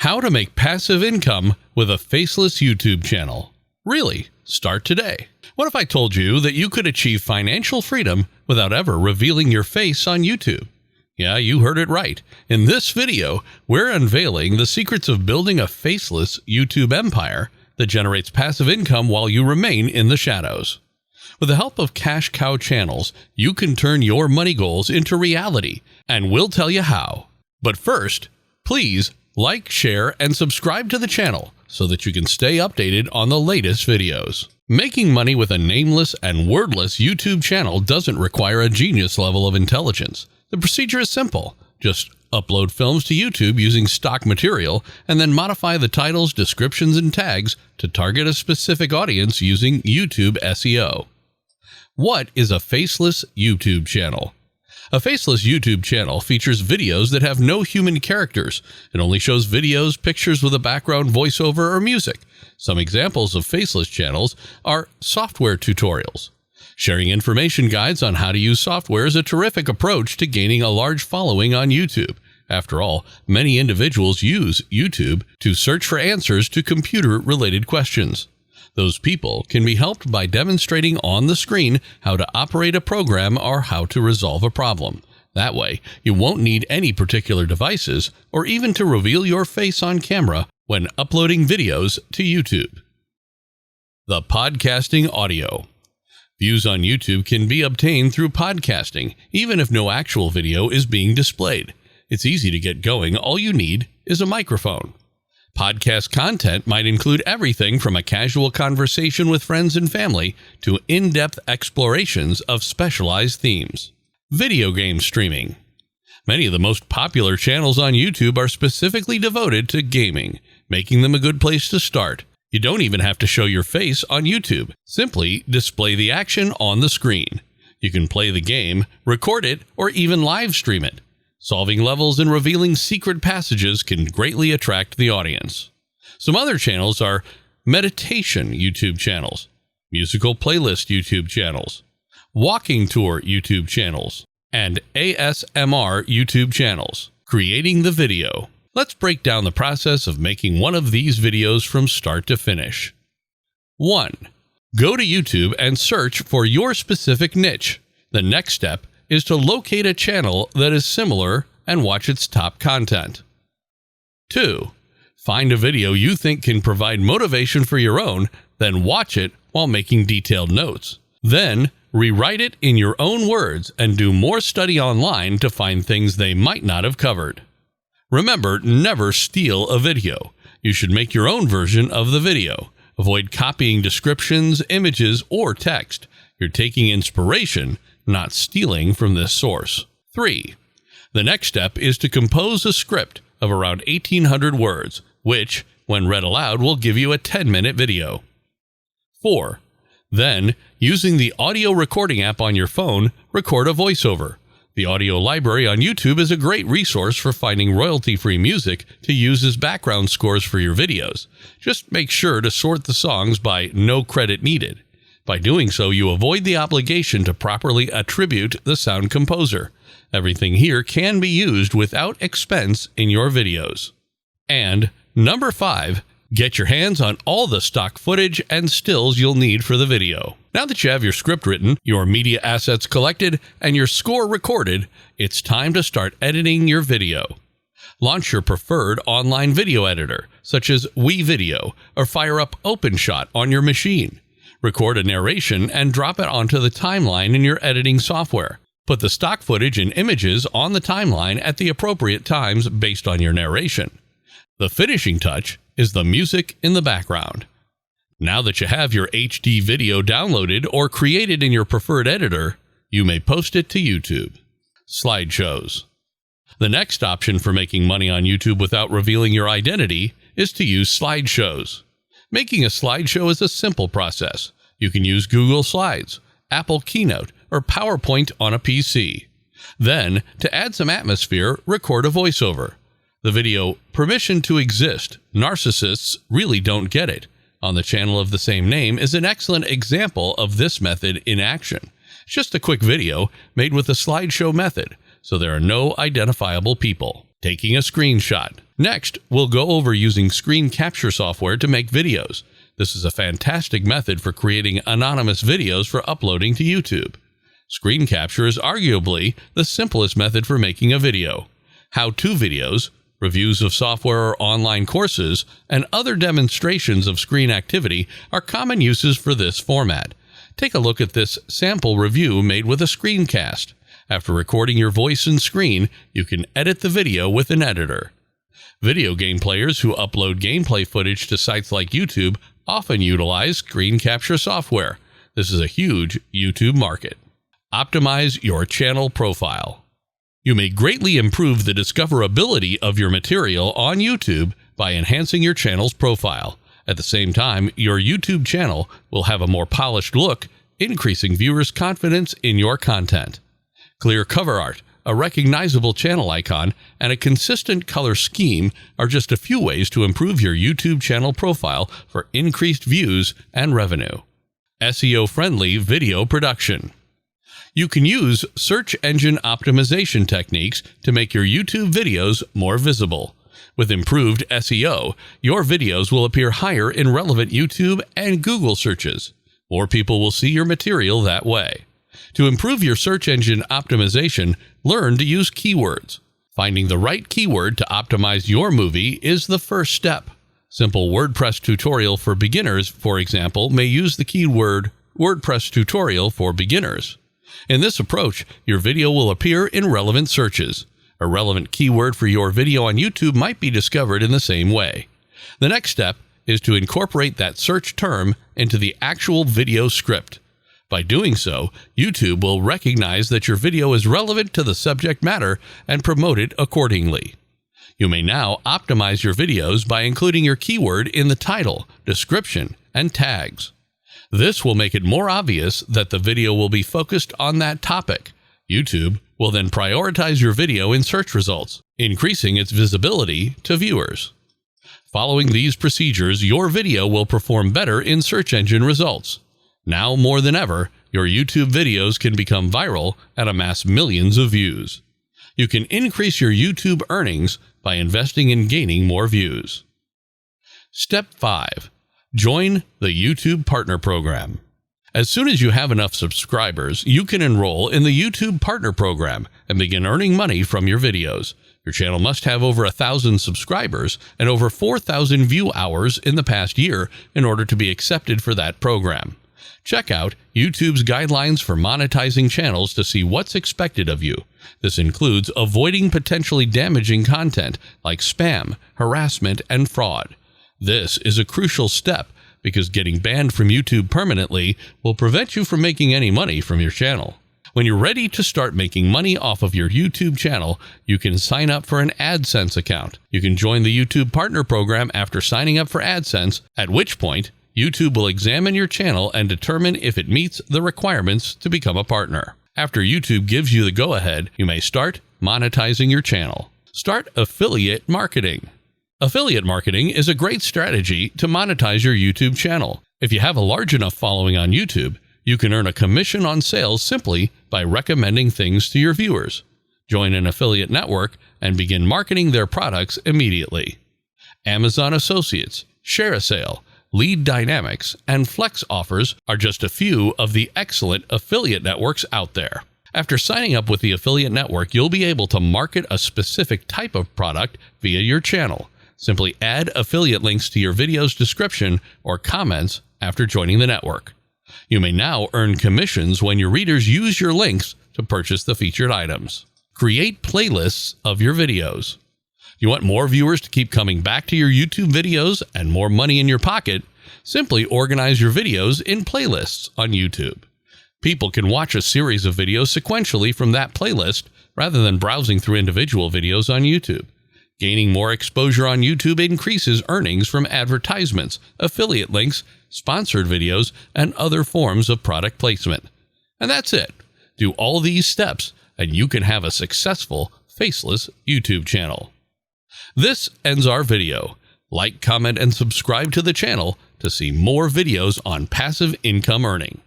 How to make passive income with a faceless YouTube channel. Really, start today. What if I told you that you could achieve financial freedom without ever revealing your face on YouTube? Yeah, you heard it right. In this video, we're unveiling the secrets of building a faceless YouTube empire that generates passive income while you remain in the shadows. With the help of cash cow channels, you can turn your money goals into reality, and we'll tell you how. But first, please like, share, and subscribe to the channel so that you can stay updated on the latest videos. Making money with a nameless and wordless YouTube channel doesn't require a genius level of intelligence. The procedure is simple. Just upload films to YouTube using stock material and then modify the titles, descriptions, and tags to target a specific audience using YouTube SEO. What is a faceless YouTube channel? A faceless YouTube channel features videos that have no human characters. It only shows videos, pictures with a background voiceover, or music. Some examples of faceless channels are software tutorials. Sharing information guides on how to use software is a terrific approach to gaining a large following on YouTube. After all, many individuals use YouTube to search for answers to computer-related questions. Those people can be helped by demonstrating on the screen how to operate a program or how to resolve a problem. That way, you won't need any particular devices or even to reveal your face on camera when uploading videos to YouTube. The podcasting audio. Views on YouTube can be obtained through podcasting, even if no actual video is being displayed. It's easy to get going. All you need is a microphone. Podcast content might include everything from a casual conversation with friends and family to in-depth explorations of specialized themes. Video game streaming. Many of the most popular channels on YouTube are specifically devoted to gaming, making them a good place to start. You don't even have to show your face on YouTube. Simply display the action on the screen. You can play the game, record it, or even live stream it. Solving levels and revealing secret passages can greatly attract the audience. Some other channels are meditation YouTube channels, musical playlist YouTube channels, walking tour YouTube channels, and ASMR YouTube channels. Creating the video. Let's break down the process of making one of these videos from start to finish. 1. Go to YouTube and search for your specific niche. The next step is to locate a channel that is similar and watch its top content. 2. Find a video you think can provide motivation for your own, then watch it while making detailed notes. Then, rewrite it in your own words and do more study online to find things they might not have covered. Remember, never steal a video. You should make your own version of the video. Avoid copying descriptions, images, or text. You're taking inspiration, not stealing from this source. 3. The next step is to compose a script of around 1,800 words, which, when read aloud, will give you a 10-minute video. 4. Then, using the audio recording app on your phone, record a voiceover. The audio library on YouTube is a great resource for finding royalty-free music to use as background scores for your videos. Just make sure to sort the songs by no credit needed. By doing so, you avoid the obligation to properly attribute the sound composer. Everything here can be used without expense in your videos. And number 5, get your hands on all the stock footage and stills you'll need for the video. Now that you have your script written, your media assets collected, and your score recorded, it's time to start editing your video. Launch your preferred online video editor, such as WeVideo, or fire up OpenShot on your machine. Record a narration and drop it onto the timeline in your editing software. Put the stock footage and images on the timeline at the appropriate times based on your narration. The finishing touch is the music in the background. Now that you have your HD video downloaded or created in your preferred editor, you may post it to YouTube. Slideshows. The next option for making money on YouTube without revealing your identity is to use slideshows. Making a slideshow is a simple process. You can use Google Slides, Apple Keynote, or PowerPoint on a PC. Then, to add some atmosphere, record a voiceover. The video, Permission to Exist, Narcissists Really Don't Get It, on the channel of the same name is an excellent example of this method in action. It's just a quick video made with the slideshow method, so there are no identifiable people. taking a screenshot. Next, we'll go over using screen capture software to make videos. This is a fantastic method for creating anonymous videos for uploading to YouTube. Screen capture is arguably the simplest method for making a video. How-to videos, reviews of software or online courses, and other demonstrations of screen activity are common uses for this format. Take a look at this sample review made with a screencast. After recording your voice and screen, you can edit the video with an editor. Video game players who upload gameplay footage to sites like YouTube often utilize screen capture software. This is a huge YouTube market. Optimize your channel profile. You may greatly improve the discoverability of your material on YouTube by enhancing your channel's profile. At the same time, your YouTube channel will have a more polished look, increasing viewers' confidence in your content. Clear cover art, a recognizable channel icon, and a consistent color scheme are just a few ways to improve your YouTube channel profile for increased views and revenue. SEO-friendly video production. You can use search engine optimization techniques to make your YouTube videos more visible. With improved SEO, your videos will appear higher in relevant YouTube and Google searches. More people will see your material that way. To improve your search engine optimization, learn to use keywords. Finding the right keyword to optimize your movie is the first step. Simple WordPress tutorial for beginners, for example, may use the keyword WordPress tutorial for beginners. In this approach, your video will appear in relevant searches. A relevant keyword for your video on YouTube might be discovered in the same way. The next step is to incorporate that search term into the actual video script. By doing so, YouTube will recognize that your video is relevant to the subject matter and promote it accordingly. You may now optimize your videos by including your keyword in the title, description, and tags. This will make it more obvious that the video will be focused on that topic. YouTube will then prioritize your video in search results, increasing its visibility to viewers. Following these procedures, your video will perform better in search engine results. Now more than ever, your YouTube videos can become viral and amass millions of views. You can increase your YouTube earnings by investing in gaining more views. Step 5. Join the YouTube Partner Program. As soon as you have enough subscribers, you can enroll in the YouTube Partner Program and begin earning money from your videos. Your channel must have over 1,000 subscribers and over 4,000 view hours in the past year in order to be accepted for that program. Check out YouTube's guidelines for monetizing channels to see what's expected of you. This includes avoiding potentially damaging content like spam, harassment, and fraud. This is a crucial step because getting banned from YouTube permanently will prevent you from making any money from your channel. When you're ready to start making money off of your YouTube channel, you can sign up for an AdSense account. You can join the YouTube Partner Program after signing up for AdSense, at which point YouTube will examine your channel and determine if it meets the requirements to become a partner. After YouTube gives you the go-ahead, you may start monetizing your channel. Start affiliate marketing. Affiliate marketing is a great strategy to monetize your YouTube channel. If you have a large enough following on YouTube, you can earn a commission on sales simply by recommending things to your viewers. Join an affiliate network and begin marketing their products immediately. Amazon Associates, ShareASale, Lead Dynamics, and Flex Offers are just a few of the excellent affiliate networks out there. After signing up with the affiliate network, you'll be able to market a specific type of product via your channel. Simply add affiliate links to your video's description or comments after joining the network. You may now earn commissions when your readers use your links to purchase the featured items. Create playlists of your videos. You want more viewers to keep coming back to your YouTube videos and more money in your pocket? Simply organize your videos in playlists on YouTube. People can watch a series of videos sequentially from that playlist rather than browsing through individual videos on YouTube. Gaining more exposure on YouTube increases earnings from advertisements, affiliate links, sponsored videos, and other forms of product placement. And that's it. Do all these steps, and you can have a successful, faceless YouTube channel. This ends our video. Like, comment, and subscribe to the channel to see more videos on passive income earning.